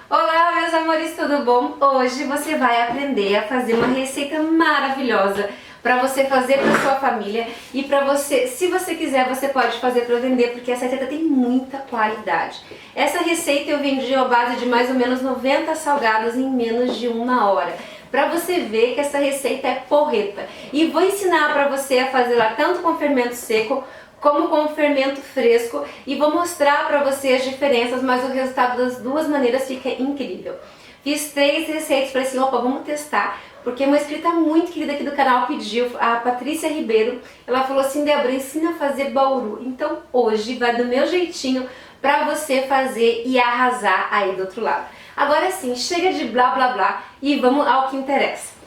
Olá, meus amores, tudo bom? Hoje você vai aprender a fazer uma receita maravilhosa para você fazer para sua família e para você, se você quiser, você pode fazer para vender, porque essa receita tem muita qualidade. Essa receita eu vendi à base de mais ou menos 90 salgados em menos de 1 hora. Para você ver que essa receita é porreta. E vou ensinar para você a fazer lá tanto com fermento seco como com fermento fresco e vou mostrar para você as diferenças, mas o resultado das duas maneiras fica incrível. Fiz 3 receitas para assim, opa, vamos testar, porque uma inscrita muito querida aqui do canal pediu, a Patrícia Ribeiro, ela falou assim: Débora, ensina a fazer bauru. Então hoje vai do meu jeitinho para você fazer e arrasar aí do outro lado. Agora sim, chega de blá blá blá e vamos ao que interessa.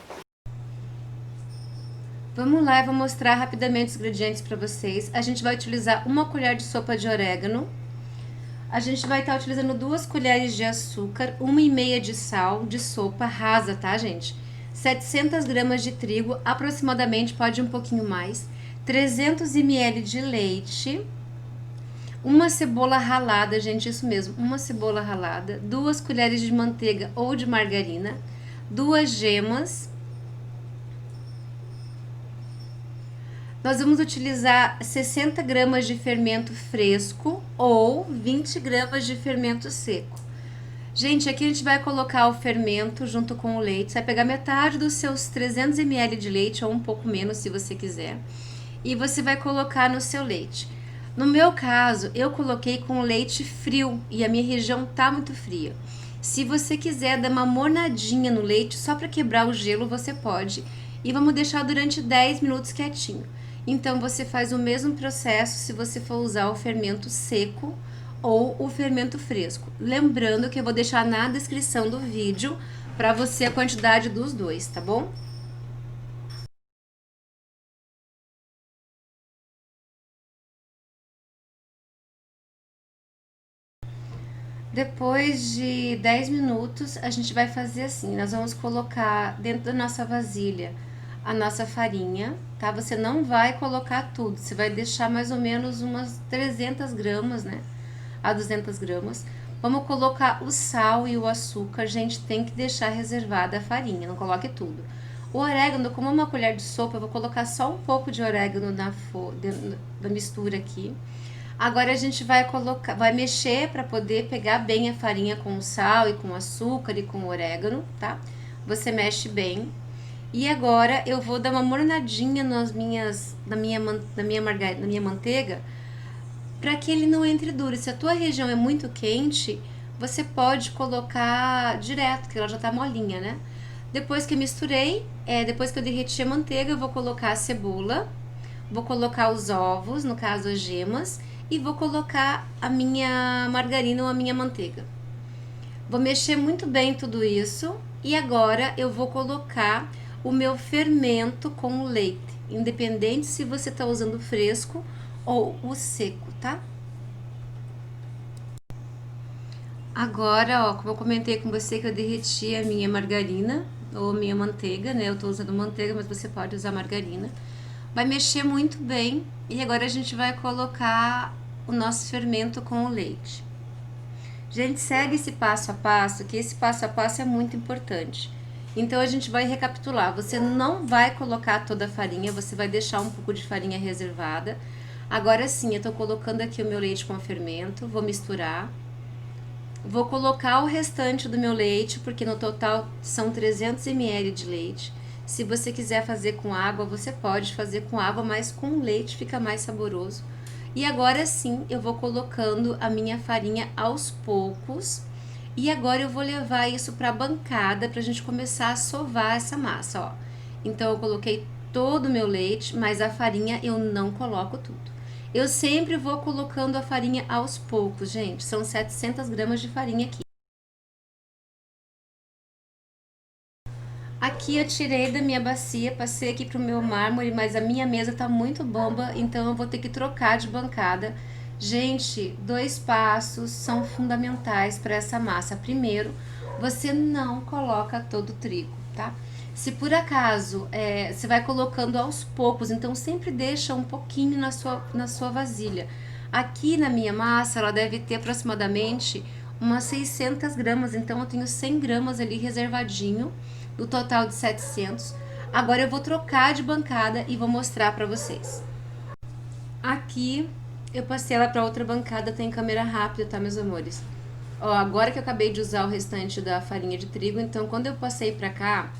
Vamos lá, eu vou mostrar rapidamente os ingredientes para vocês. A gente vai utilizar 1 colher de sopa de orégano. A gente vai estar utilizando 2 colheres de açúcar, 1,5 de sal de sopa rasa, tá, gente? 700 gramas de trigo, aproximadamente, pode um pouquinho mais. 300 ml de leite. Uma cebola ralada, gente, isso mesmo, uma cebola ralada. 2 colheres de manteiga ou de margarina. 2 gemas. Nós vamos utilizar 60 gramas de fermento fresco ou 20 gramas de fermento seco. Gente, aqui a gente vai colocar o fermento junto com o leite. Você vai pegar metade dos seus 300 ml de leite ou um pouco menos se você quiser. E você vai colocar no seu leite. No meu caso, eu coloquei com leite frio e a minha região tá muito fria. Se você quiser dar uma mornadinha no leite só para quebrar o gelo, você pode. E vamos deixar durante 10 minutos quietinho. Então você faz o mesmo processo se você for usar o fermento seco ou o fermento fresco. Lembrando que eu vou deixar na descrição do vídeo para você a quantidade dos dois, tá bom? Depois de 10 minutos, a gente vai fazer assim, nós vamos colocar dentro da nossa vasilha a nossa farinha, tá? Você não vai colocar tudo, você vai deixar mais ou menos umas 300 gramas, né? A 200 gramas. Vamos colocar o sal e o açúcar, gente, tem que deixar reservada a farinha, não coloque tudo. O orégano, como 1 colher de sopa, eu vou colocar só um pouco de orégano dentro da mistura aqui. Agora a gente vai colocar, vai mexer para poder pegar bem a farinha com o sal e com o açúcar e com o orégano, tá? Você mexe bem. E agora eu vou dar uma mornadinha na minha manteiga para que ele não entre duro. Se a tua região é muito quente, você pode colocar direto, que ela já tá molinha, né? Depois que eu misturei, depois que eu derreti a manteiga, eu vou colocar a cebola, vou colocar os ovos, no caso as gemas, e vou colocar a minha margarina ou a minha manteiga. Vou mexer muito bem tudo isso e agora eu vou colocar o meu fermento com o leite, independente se você tá usando fresco ou o seco, tá? Agora, ó, como eu comentei com você que eu derreti a minha margarina ou a minha manteiga, né? Eu tô usando manteiga, mas você pode usar margarina. Vai mexer muito bem e agora a gente vai colocar o nosso fermento com o leite. Gente, segue esse passo a passo, que esse passo a passo é muito importante. Então a gente vai recapitular. Você não vai colocar toda a farinha, você vai deixar um pouco de farinha reservada. Agora sim, eu tô colocando aqui o meu leite com o fermento, vou misturar. Vou colocar o restante do meu leite, porque no total são 300 ml de leite. Se você quiser fazer com água, você pode fazer com água, mas com leite fica mais saboroso. E agora sim, eu vou colocando a minha farinha aos poucos. E agora eu vou levar isso para a bancada para a gente começar a sovar essa massa, ó. Então eu coloquei todo o meu leite, mas a farinha eu não coloco tudo. Eu sempre vou colocando a farinha aos poucos, gente. São 700 gramas de farinha aqui. Aqui eu tirei da minha bacia, passei aqui pro meu mármore, mas a minha mesa tá muito bomba, então eu vou ter que trocar de bancada. Gente, 2 passos são fundamentais para essa massa. Primeiro, você não coloca todo o trigo, tá? Se por acaso você vai colocando aos poucos, então sempre deixa um pouquinho na sua vasilha. Aqui na minha massa, ela deve ter aproximadamente umas 600 gramas, então eu tenho 100 gramas ali reservadinho, do total de 700. Agora eu vou trocar de bancada e vou mostrar pra vocês. Aqui eu passei ela pra outra bancada, tem câmera rápida, tá, meus amores? Ó, agora que eu acabei de usar o restante da farinha de trigo, então quando eu passei pra cá,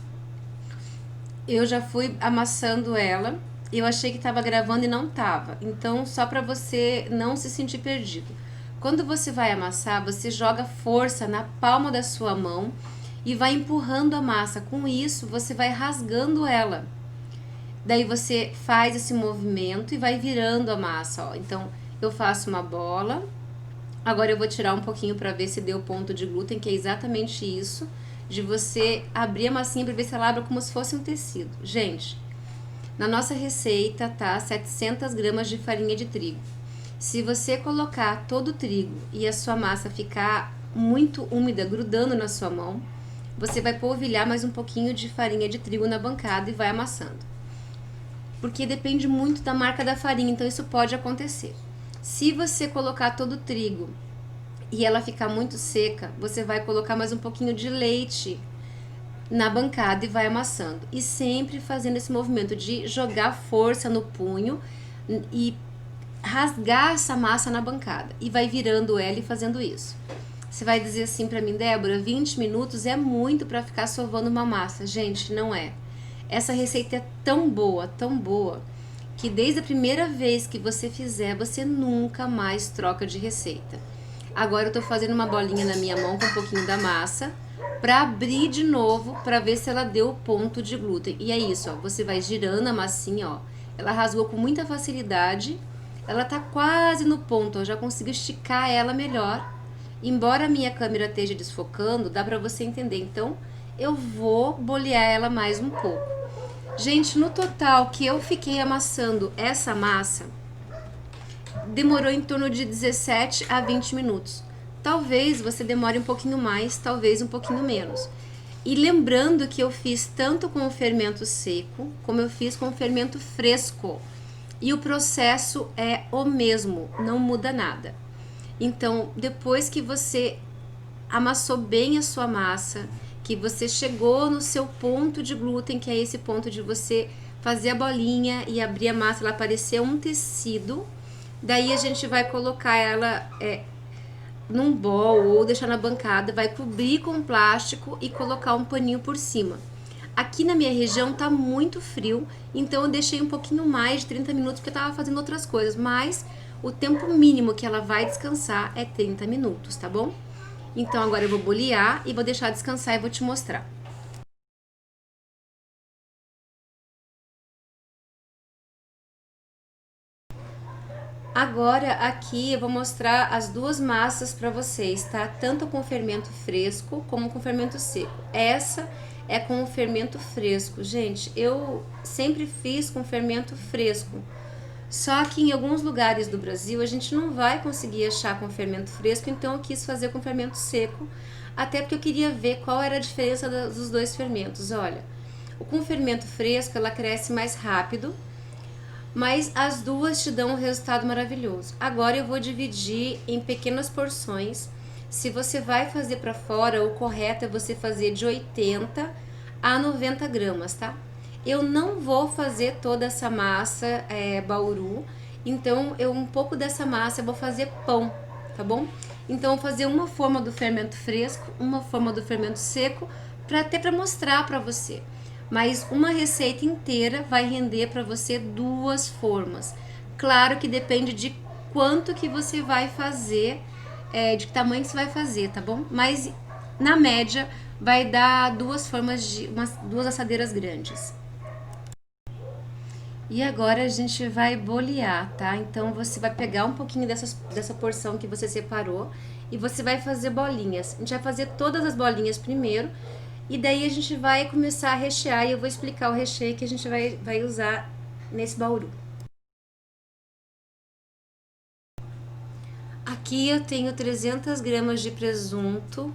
eu já fui amassando ela. Eu achei que tava gravando e não tava. Então, só pra você não se sentir perdido. Quando você vai amassar, você joga força na palma da sua mão e vai empurrando a massa. Com isso, você vai rasgando ela. Daí você faz esse movimento e vai virando a massa, ó. Então, eu faço uma bola. Agora eu vou tirar um pouquinho para ver se deu ponto de glúten, que é exatamente isso, de você abrir a massinha para ver se ela abre como se fosse um tecido. Gente, na nossa receita tá 700 gramas de farinha de trigo. Se você colocar todo o trigo e a sua massa ficar muito úmida, grudando na sua mão, você vai polvilhar mais um pouquinho de farinha de trigo na bancada e vai amassando. Porque depende muito da marca da farinha, então isso pode acontecer. Se você colocar todo o trigo e ela ficar muito seca, você vai colocar mais um pouquinho de leite na bancada e vai amassando. E sempre fazendo esse movimento de jogar força no punho e rasgar essa massa na bancada. E vai virando ela e fazendo isso. Você vai dizer assim pra mim, Débora, 20 minutos é muito pra ficar sovando uma massa. Gente, não é. Essa receita é tão boa, que desde a primeira vez que você fizer, você nunca mais troca de receita. Agora eu tô fazendo uma bolinha na minha mão com um pouquinho da massa pra abrir de novo, pra ver se ela deu ponto de glúten. E é isso, ó, você vai girando a massinha, ó. Ela rasgou com muita facilidade. Ela tá quase no ponto, eu já consigo esticar ela melhor. Embora a minha câmera esteja desfocando, dá pra você entender. Então, eu vou bolear ela mais um pouco. Gente, no total que eu fiquei amassando essa massa, demorou em torno de 17 a 20 minutos. Talvez você demore um pouquinho mais, talvez um pouquinho menos. E lembrando que eu fiz tanto com o fermento seco, como eu fiz com o fermento fresco. E o processo é o mesmo, não muda nada. Então, depois que você amassou bem a sua massa, que você chegou no seu ponto de glúten, que é esse ponto de você fazer a bolinha e abrir a massa, ela parecer um tecido. Daí a gente vai colocar ela num bowl ou deixar na bancada, vai cobrir com plástico e colocar um paninho por cima. Aqui na minha região tá muito frio, então eu deixei um pouquinho mais de 30 minutos porque eu tava fazendo outras coisas, mas o tempo mínimo que ela vai descansar é 30 minutos, tá bom? Então agora eu vou bolear e vou deixar descansar e vou te mostrar. Agora aqui eu vou mostrar as duas massas para vocês, tá? Tanto com fermento fresco como com fermento seco. Essa é com o fermento fresco. Gente, eu sempre fiz com fermento fresco. Só que em alguns lugares do Brasil a gente não vai conseguir achar com fermento fresco, então eu quis fazer com fermento seco, até porque eu queria ver qual era a diferença dos dois fermentos. Olha, com fermento fresco ela cresce mais rápido, mas as duas te dão um resultado maravilhoso. Agora eu vou dividir em pequenas porções. Se você vai fazer para fora, o correto é você fazer de 80 a 90 gramas, tá? Eu não vou fazer toda essa massa bauru, então um pouco dessa massa eu vou fazer pão, tá bom? Então eu vou fazer uma forma do fermento fresco, uma forma do fermento seco, até para mostrar para você. Mas uma receita inteira vai render para você duas formas. Claro que depende de quanto que você vai fazer, de que tamanho que você vai fazer, tá bom? Mas na média vai dar duas formas duas assadeiras grandes. E agora a gente vai bolear, tá? Então você vai pegar um pouquinho dessa porção que você separou e você vai fazer bolinhas. A gente vai fazer todas as bolinhas primeiro e daí a gente vai começar a rechear e eu vou explicar o recheio que a gente vai usar nesse bauru. Aqui eu tenho 300 gramas de presunto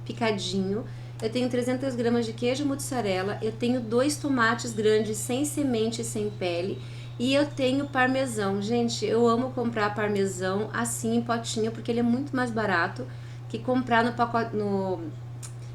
picadinho. Eu tenho 300 gramas de queijo mussarela, eu tenho 2 tomates grandes sem semente e sem pele E eu tenho parmesão. Gente, eu amo comprar parmesão assim em potinho, porque ele é muito mais barato que comprar no pacote,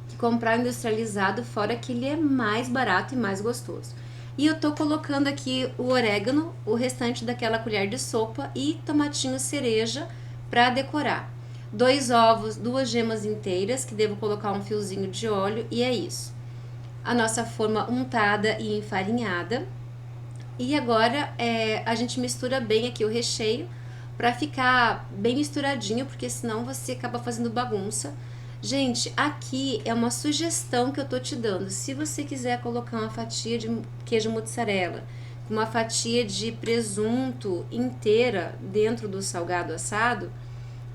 que comprar industrializado, fora que ele é mais barato e mais gostoso. E eu tô colocando aqui o orégano, o restante daquela colher de sopa e tomatinho cereja para decorar. 2 ovos, 2 gemas inteiras, que devo colocar um fiozinho de óleo, e é isso. A nossa forma untada e enfarinhada. E agora a gente mistura bem aqui o recheio para ficar bem misturadinho, porque senão você acaba fazendo bagunça. Gente, aqui é uma sugestão que eu tô te dando. Se você quiser colocar uma fatia de queijo mozzarella, uma fatia de presunto inteira dentro do salgado assado,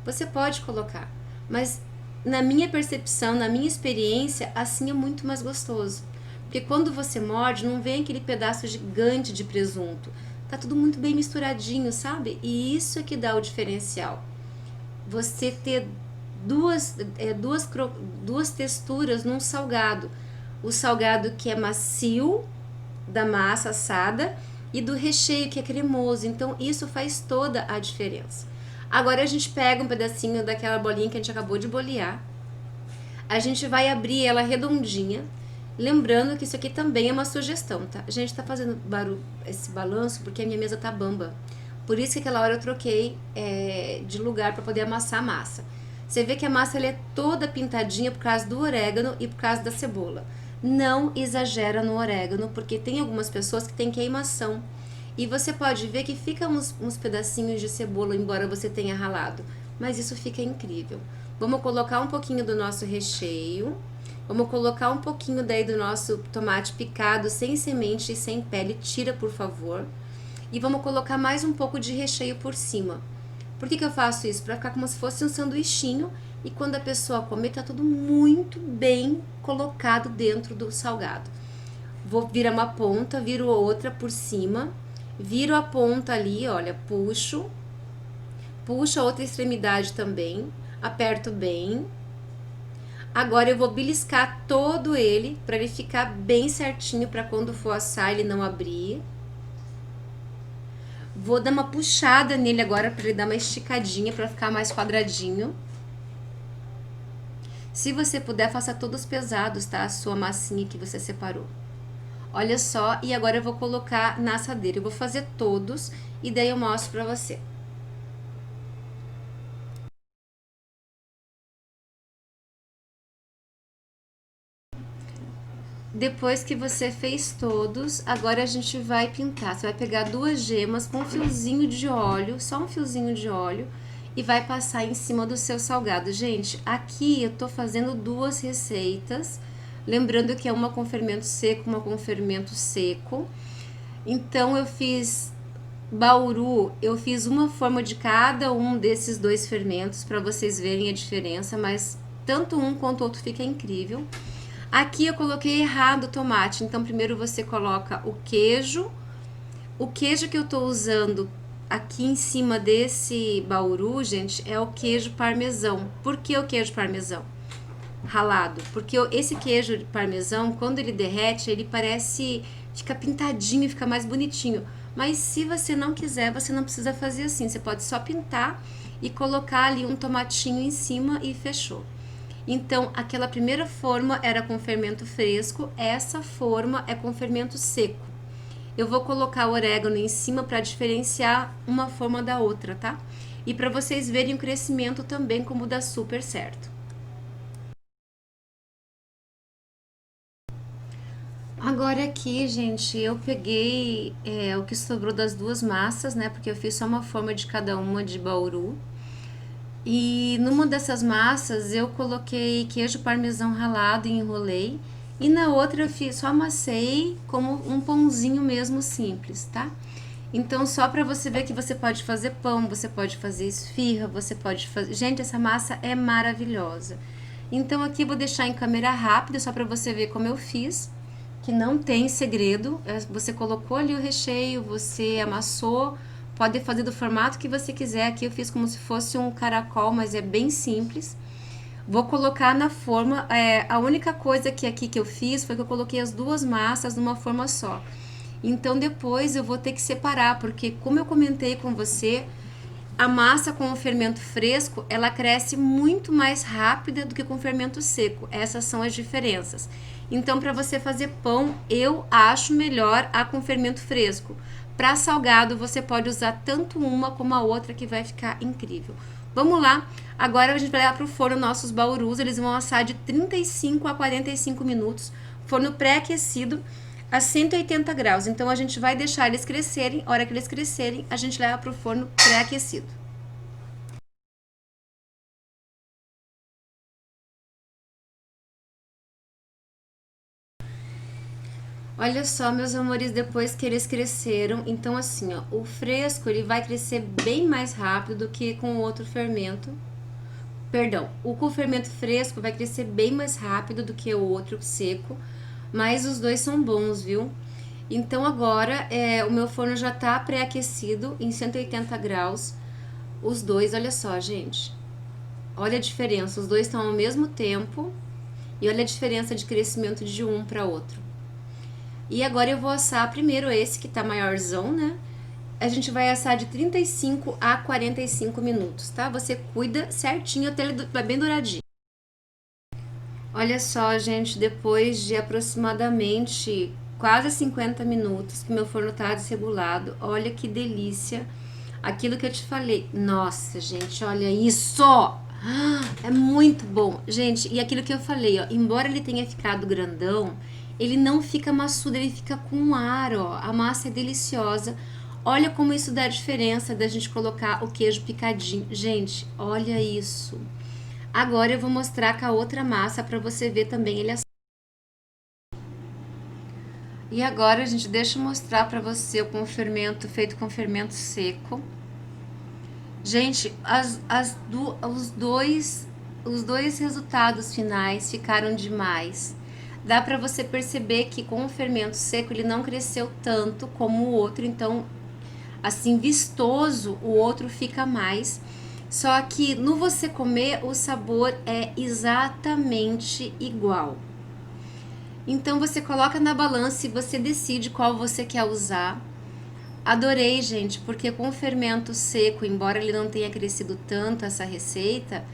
você pode colocar. Mas na minha percepção, na minha experiência, assim é muito mais gostoso. Porque quando você morde, não vem aquele pedaço gigante de presunto. Tá tudo muito bem misturadinho, sabe? E isso é que dá o diferencial. Você ter duas, duas texturas num salgado. O salgado que é macio, da massa assada, e do recheio que é cremoso. Então isso faz toda a diferença. Agora a gente pega um pedacinho daquela bolinha que a gente acabou de bolear. A gente vai abrir ela redondinha. Lembrando que isso aqui também é uma sugestão, tá? A gente tá fazendo esse balanço porque a minha mesa tá bamba. Por isso que aquela hora eu troquei de lugar para poder amassar a massa. Você vê que a massa ela é toda pintadinha por causa do orégano e por causa da cebola. Não exagera no orégano, porque tem algumas pessoas que têm queimação. E você pode ver que fica uns pedacinhos de cebola, embora você tenha ralado. Mas isso fica incrível. Vamos colocar um pouquinho do nosso recheio. Vamos colocar um pouquinho daí do nosso tomate picado, sem semente e sem pele. Tira, por favor. E vamos colocar mais um pouco de recheio por cima. Por que eu faço isso? Para ficar como se fosse um sanduichinho. E quando a pessoa comer, tá tudo muito bem colocado dentro do salgado. Vou virar uma ponta, viro outra por cima. Viro a ponta ali, olha, puxo a outra extremidade também, aperto bem. Agora eu vou beliscar todo ele para ele ficar bem certinho para quando for assar ele não abrir. Vou dar uma puxada nele agora para ele dar uma esticadinha para ficar mais quadradinho. Se você puder, faça todos pesados, tá? A sua massinha que você separou. Olha só, e agora eu vou colocar na assadeira. Eu vou fazer todos e daí eu mostro pra você. Depois que você fez todos, agora a gente vai pintar. Você vai pegar 2 gemas com um fiozinho de óleo, só um fiozinho de óleo, e vai passar em cima do seu salgado. Gente, aqui eu tô fazendo 2 receitas. Lembrando que é uma com fermento seco, uma com fermento seco. Então eu fiz bauru, eu fiz uma forma de cada um desses 2 fermentos para vocês verem a diferença, mas tanto um quanto o outro fica incrível. Aqui eu coloquei errado o tomate, então primeiro você coloca o queijo. O queijo que eu tô usando aqui em cima desse bauru, gente, é o queijo parmesão. Por que o queijo parmesão? Ralado, porque esse queijo de parmesão, quando ele derrete, ele parece, fica pintadinho, fica mais bonitinho. Mas se você não quiser, você não precisa fazer assim, você pode só pintar e colocar ali um tomatinho em cima e fechou. Então, aquela primeira forma era com fermento fresco, essa forma é com fermento seco. Eu vou colocar o orégano em cima para diferenciar uma forma da outra, tá? E para vocês verem o crescimento também como dá super certo. Agora aqui, gente, eu peguei o que sobrou das 2 massas, né? Porque eu fiz só uma forma de cada uma de bauru. E numa dessas massas eu coloquei queijo parmesão ralado e enrolei. E na outra eu fiz, só amassei como um pãozinho mesmo simples, tá? Então só para você ver que você pode fazer pão, você pode fazer esfirra, você pode fazer... Gente, essa massa é maravilhosa. Então aqui eu vou deixar em câmera rápida só para você ver como eu fiz, que não tem segredo. Você colocou ali o recheio, você amassou, pode fazer do formato que você quiser. Aqui eu fiz como se fosse um caracol, mas é bem simples. Vou colocar na forma, a única coisa que aqui que eu fiz foi que eu coloquei as 2 massas numa forma só. Então depois eu vou ter que separar, porque como eu comentei com você, a massa com o fermento fresco, ela cresce muito mais rápida do que com o fermento seco. Essas são as diferenças. Então, para você fazer pão, eu acho melhor a com fermento fresco. Para salgado, você pode usar tanto uma como a outra, que vai ficar incrível. Vamos lá. Agora a gente vai levar para o forno nossos baurus. Eles vão assar de 35 a 45 minutos. Forno pré-aquecido a 180 graus. Então a gente vai deixar eles crescerem. A hora que eles crescerem, a gente leva para o forno pré-aquecido. Olha só, meus amores, depois que eles cresceram, então assim, ó, o fresco ele vai crescer bem mais rápido do que com o outro fermento. Perdão, o com fermento fresco vai crescer bem mais rápido do que o outro seco, mas os dois são bons, viu? Então agora o meu forno já tá pré-aquecido em 180 graus. Os dois, olha só, gente. Olha a diferença, os dois estão ao mesmo tempo e olha a diferença de crescimento de um para outro. E agora eu vou assar primeiro esse que tá maiorzão, né? A gente vai assar de 35 a 45 minutos, tá? Você cuida certinho até ele vai bem douradinho. Olha só, gente, depois de aproximadamente quase 50 minutos que meu forno tá desregulado, olha que delícia. Aquilo que eu te falei. Nossa, gente, olha isso! É muito bom. Gente, e aquilo que eu falei, ó, embora ele tenha ficado grandão, ele não fica maçudo, ele fica com ar, ó. A massa é deliciosa. Olha como isso dá diferença da gente colocar o queijo picadinho. Gente, olha isso. Agora eu vou mostrar com a outra massa para você ver também ele assado. E agora, gente, deixa eu mostrar para você com o fermento feito com fermento seco. Gente, os dois resultados finais ficaram demais. Dá para você perceber que com o fermento seco ele não cresceu tanto como o outro, então assim vistoso o outro fica mais. Só que no você comer o sabor é exatamente igual. Então você coloca na balança e você decide qual você quer usar. Adorei, gente, porque com o fermento seco, embora ele não tenha crescido tanto essa receita,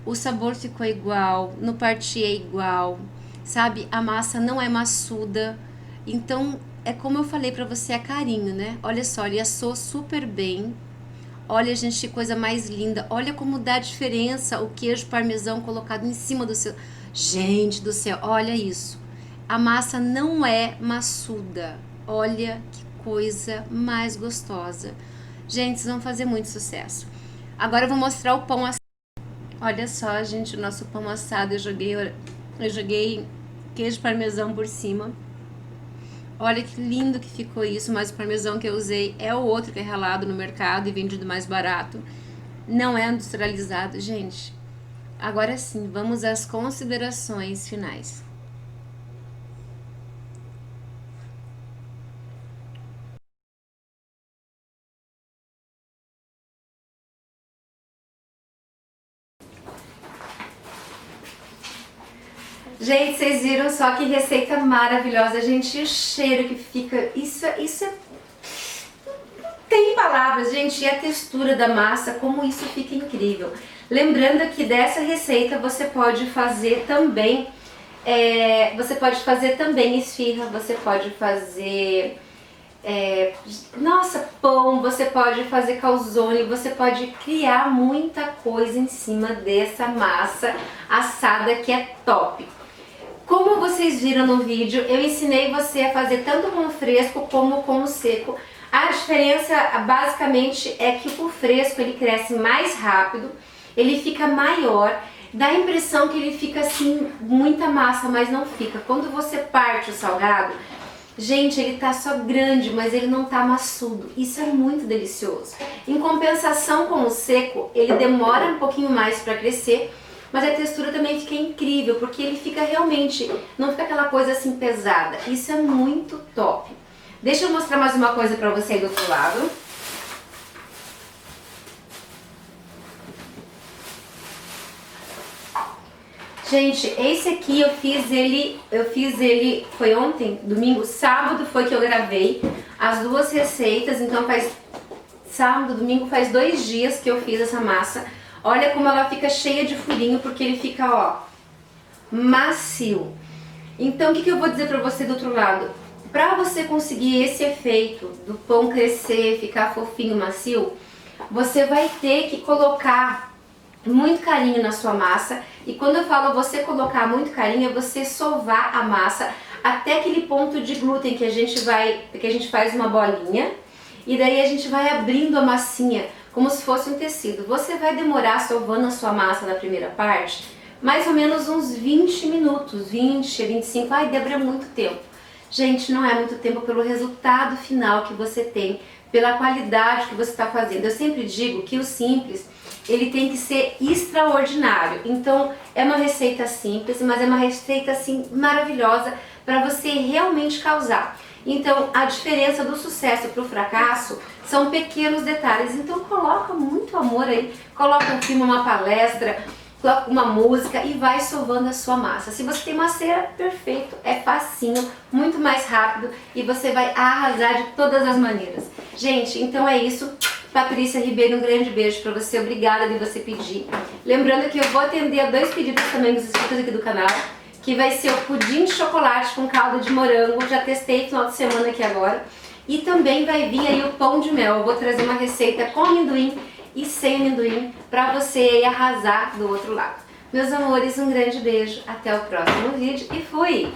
o sabor ficou igual, no parti é igual, sabe? A massa não é maçuda. Então, é como eu falei pra você, é carinho, né? Olha só, ele assou super bem. Olha, gente, que coisa mais linda. Olha como dá diferença o queijo parmesão colocado em cima do seu... Gente do céu, olha isso. A massa não é maçuda. Olha que coisa mais gostosa. Gente, vocês vão fazer muito sucesso. Agora eu vou mostrar o pão assado. Olha só, gente, o nosso pão assado. Eu joguei queijo parmesão por cima. Olha que lindo que ficou isso, mas o parmesão que eu usei é o outro que é ralado no mercado e vendido mais barato. Não é industrializado, gente. Agora sim, vamos às considerações finais. Gente, vocês viram só que receita maravilhosa, gente, o cheiro que fica, isso tem palavras, gente, e a textura da massa, como isso fica incrível. Lembrando que dessa receita você pode fazer também, esfirra, você pode fazer, pão, você pode fazer calzone, você pode criar muita coisa em cima dessa massa assada que é top. Como vocês viram no vídeo, eu ensinei você a fazer tanto com o fresco como com o seco. A diferença basicamente é que o fresco ele cresce mais rápido, ele fica maior, dá a impressão que ele fica assim, muita massa, mas não fica. Quando você parte o salgado, gente, ele tá só grande, mas ele não tá maçudo. Isso é muito delicioso. Em compensação com o seco, ele demora um pouquinho mais para crescer, mas a textura também fica incrível, porque ele fica realmente, não fica aquela coisa assim pesada. Isso é muito top. Deixa eu mostrar mais uma coisa pra você aí do outro lado. Gente, esse aqui eu fiz ele foi ontem, domingo, sábado foi que eu gravei as duas receitas, então faz sábado, domingo, faz 2 dias que eu fiz essa massa. Olha como ela fica cheia de furinho, porque ele fica, ó, macio. Então, o que eu vou dizer pra você do outro lado? Pra você conseguir esse efeito do pão crescer, ficar fofinho, macio, você vai ter que colocar muito carinho na sua massa. E quando eu falo você colocar muito carinho, é você sovar a massa até aquele ponto de glúten que a gente faz uma bolinha. E daí a gente vai abrindo a massinha como se fosse um tecido. Você vai demorar sovando a sua massa na primeira parte mais ou menos uns 20 minutos, 20, 25, ai Débora, é muito tempo. Gente, não é muito tempo pelo resultado final que você tem, pela qualidade que você está fazendo. Eu sempre digo que o simples, ele tem que ser extraordinário. Então, é uma receita simples, mas é uma receita assim maravilhosa para você realmente causar. Então, a diferença do sucesso para o fracasso são pequenos detalhes. Então, coloca muito amor aí, coloca um filme, uma palestra, coloca uma música e vai sovando a sua massa. Se você tem uma cera, perfeito, é facinho, muito mais rápido e você vai arrasar de todas as maneiras. Gente, então é isso. Patrícia Ribeiro, um grande beijo pra você, obrigada de você pedir. Lembrando que eu vou atender a 2 pedidos também dos inscritos aqui do canal, que vai ser o pudim de chocolate com calda de morango, já testei final de semana aqui agora. E também vai vir aí o pão de mel, eu vou trazer uma receita com amendoim e sem amendoim pra você aí arrasar do outro lado. Meus amores, um grande beijo, até o próximo vídeo e fui!